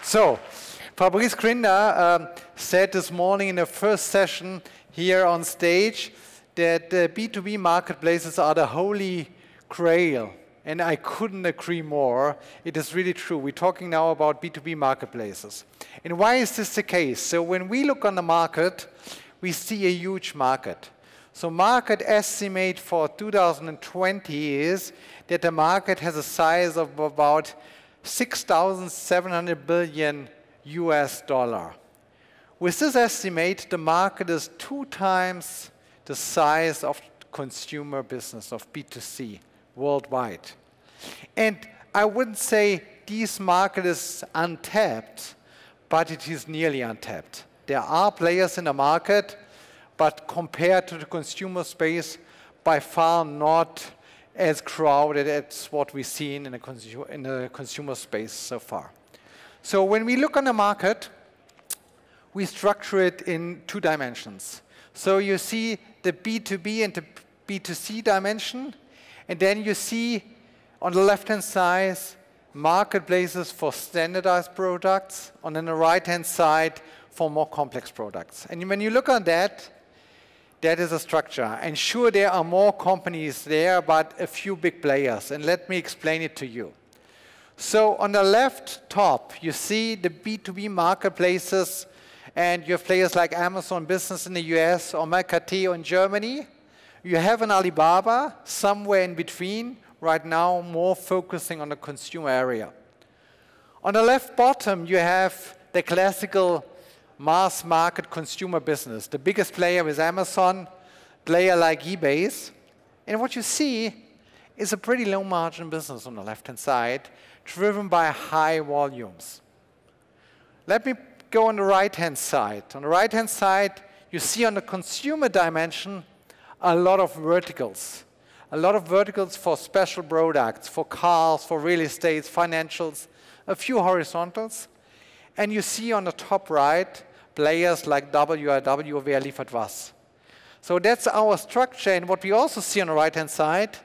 So, Fabrice Grinder said this morning in the first session here on stage that B2B marketplaces are the holy grail. And I couldn't agree more. It is really true. We're talking now about B2B marketplaces. And why is this the case? So when we look on the market, we see a huge market. So market estimate for 2020 is that the market has a size of about 6,700 billion US dollar. With this estimate, the market is 2 times the size of consumer business, of B2C, worldwide. And I wouldn't say this market is untapped, but it is nearly untapped. There are players in the market, but compared to the consumer space, by far not as crowded as what we've seen in the consumer space so far. So when we look on the market, we structure it in 2 dimensions. So you see the B2B and the B2C dimension, and then you see on the left-hand side marketplaces for standardized products, and on the right-hand side for more complex products. And when you look on that, that is a structure. And sure, there are more companies there, but a few big players. And let me explain it to you. So on the left top, you see the B2B marketplaces, and you have players like Amazon Business in the US or Mercateo in Germany. You have an Alibaba somewhere in between, right now more focusing on the consumer area. On the left bottom, you have the classical mass market consumer business. The biggest player is Amazon, player like eBay's. And what you see is a pretty low margin business on the left-hand side, driven by high volumes. Let me go on the right-hand side. On the right-hand side, you see on the consumer dimension a lot of verticals. A lot of verticals for special products, for cars, for real estate, financials, a few horizontals. And you see on the top right, players like WIW, Wer Liefert was. So that's our structure. And what we also see on the right-hand side,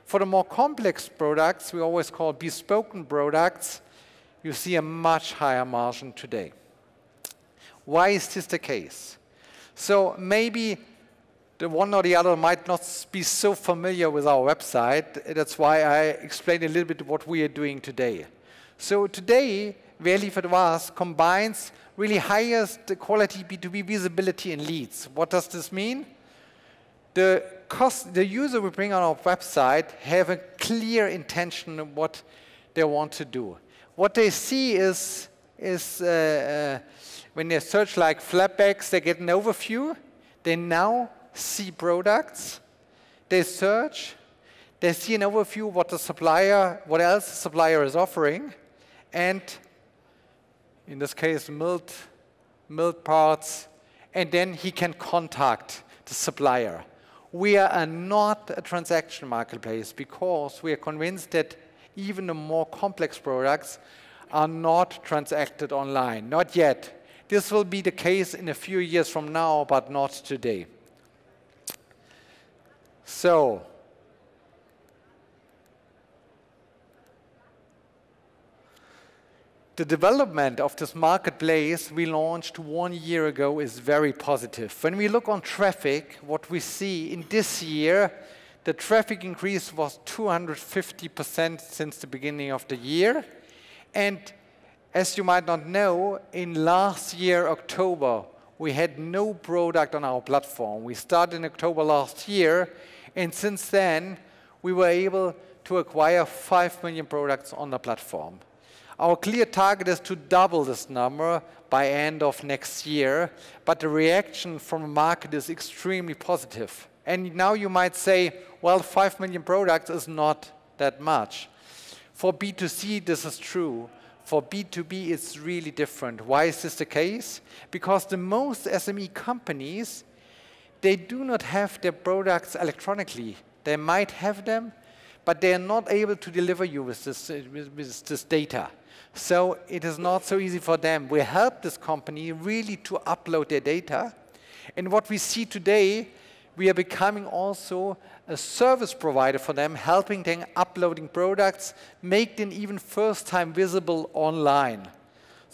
for the more complex products, we always call bespoke products, you see a much higher margin today. Why is this the case? So maybe the one or the other might not be so familiar with our website. That's why I explained a little bit what we are doing today. So today, Wer Liefert was combines really highest quality B2B visibility in leads. What does this mean? The user we bring on our website have a clear intention of what they want to do. What they see is when they search like flatbacks, they get an overview. They now see products. They search. They see an overview of what else the supplier is offering, and in this case, milled parts, and then he can contact the supplier. We are not a transaction marketplace because we are convinced that even the more complex products are not transacted online. Not yet. This will be the case in a few years from now, but not today. So, the development of this marketplace we launched 1 year ago is very positive. When we look on traffic, what we see in this year, the traffic increase was 250% since the beginning of the year. And as you might not know, in last year, October, we had no product on our platform. We started in October last year, and since then, we were able to acquire 5 million products on the platform. Our clear target is to double this number by end of next year, but the reaction from the market is extremely positive. And now you might say, well, 5 million products is not that much. For B2C, this is true. For B2B, it's really different. Why is this the case? Because the most SME companies, they do not have their products electronically. They might have them, but they are not able to deliver you with this data. So it is not so easy for them. We help this company really to upload their data. And what we see today, we are becoming also a service provider for them, helping them uploading products, make them even first time visible online.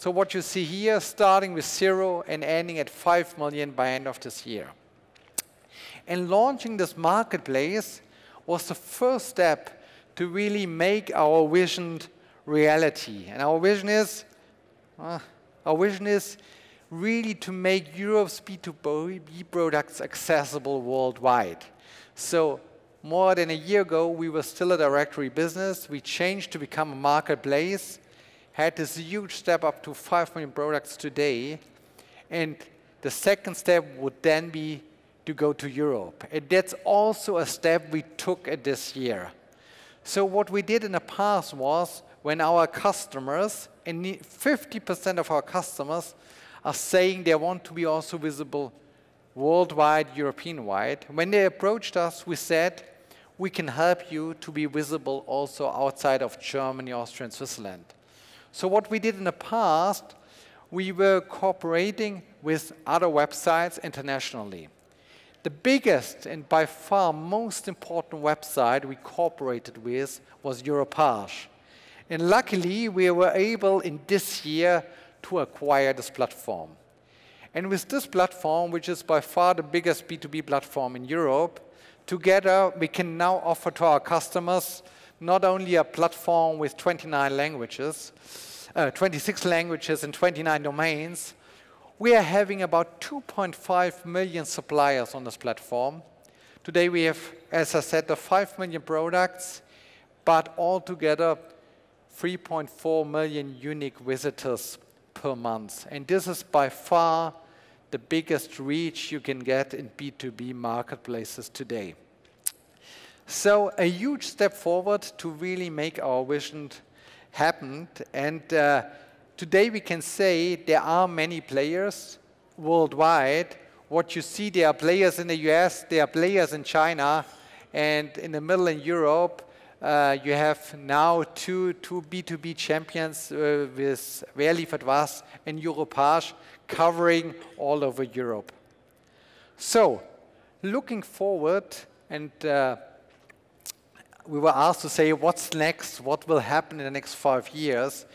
So what you see here, starting with 0 and ending at 5 million by end of this year. And launching this marketplace was the first step to really make our vision reality. And our vision is really to make Europe's B2B products accessible worldwide. So more than a year ago, we were still a directory business. We changed to become a marketplace, had this huge step up to 5 million products today. And the second step would then be to go to Europe. And that's also a step we took this year. So what we did in the past was when our customers, and 50% of our customers are saying they want to be also visible worldwide, European-wide. When they approached us, we said, we can help you to be visible also outside of Germany, Austria, and Switzerland. So what we did in the past, we were cooperating with other websites internationally. The biggest and by far most important website we cooperated with was Europage. And luckily, we were able in this year to acquire this platform. And with this platform, which is by far the biggest B2B platform in Europe, together we can now offer to our customers not only a platform with 26 languages and 29 domains. We are having about 2.5 million suppliers on this platform. Today we have, as I said, the 5 million products, but altogether 3.4 million unique visitors per month. And this is by far the biggest reach you can get in B2B marketplaces today. So a huge step forward to really make our vision happen. And today we can say there are many players worldwide. What you see, there are players in the US, there are players in China, and in the middle in Europe, you have now two B2B champions with Wer Liefert and Europage covering all over Europe. So, looking forward, and we were asked to say what's next, what will happen in the next 5 years.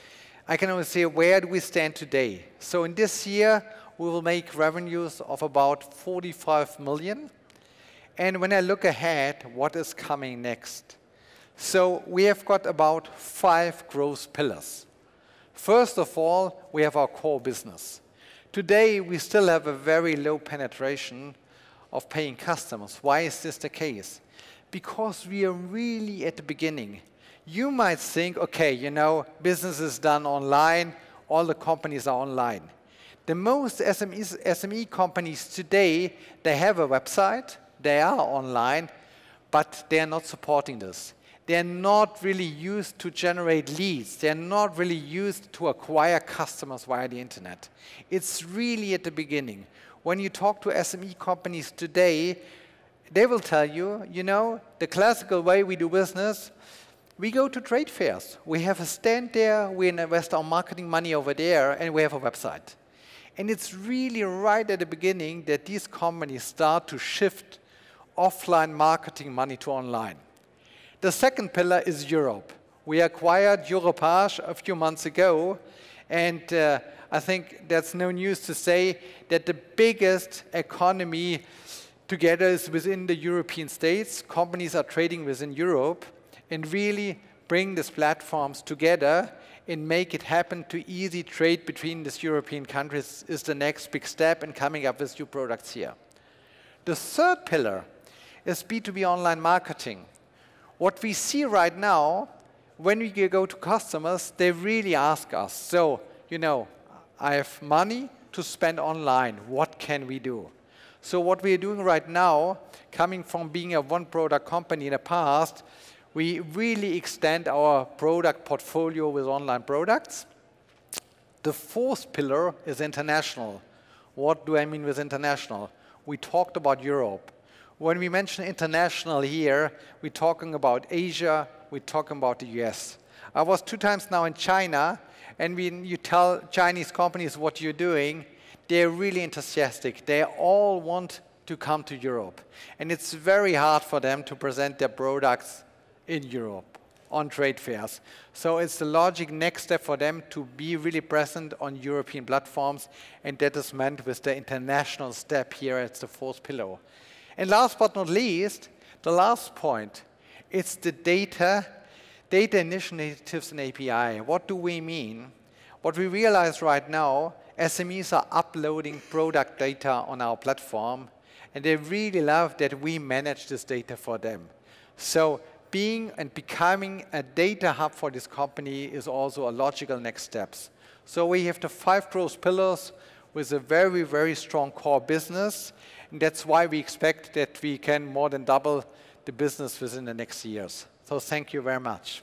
I can only say where do we stand today. So in this year, we will make revenues of about 45 million. And when I look ahead, what is coming next? So we have got about 5 growth pillars. First of all, we have our core business. Today, we still have a very low penetration of paying customers. Why is this the case? Because we are really at the beginning. You might think, okay, you know, business is done online, all the companies are online. The most SME companies today, they have a website, they are online, but they are not supporting this. They're not really used to generate leads. They're not really used to acquire customers via the internet. It's really at the beginning. When you talk to SME companies today, they will tell you, you know, the classical way we do business, we go to trade fairs. We have a stand there, we invest our marketing money over there, and we have a website. And it's really right at the beginning that these companies start to shift offline marketing money to online. The second pillar is Europe. We acquired Europage a few months ago, and I think that's no news to say that the biggest economy together is within the European states. Companies are trading within Europe, and really bring these platforms together and make it happen to easy trade between these European countries is the next big step in coming up with new products here. The third pillar is B2B online marketing. What we see right now, when we go to customers, they really ask us, so, you know, I have money to spend online, what can we do? So what we are doing right now, coming from being a one-product company in the past, we really extend our product portfolio with online products. The fourth pillar is international. What do I mean with international? We talked about Europe. When we mention international here, we're talking about Asia, we're talking about the US. I was 2 times now in China, and when you tell Chinese companies what you're doing, they're really enthusiastic. They all want to come to Europe. And it's very hard for them to present their products in Europe. on trade fairs. So it's the logic next step for them to be really present on European platforms, and that is meant with the international step here as the fourth pillar. And last but not least, the last point, it's the data initiatives and API. What do we mean? What we realize right now, SMEs are uploading product data on our platform, and they really love that we manage this data for them. So being and becoming a data hub for this company is also a logical next steps. So we have the 5 growth pillars with a very, very strong core business, and that's why we expect that we can more than double the business within the next years. So thank you very much.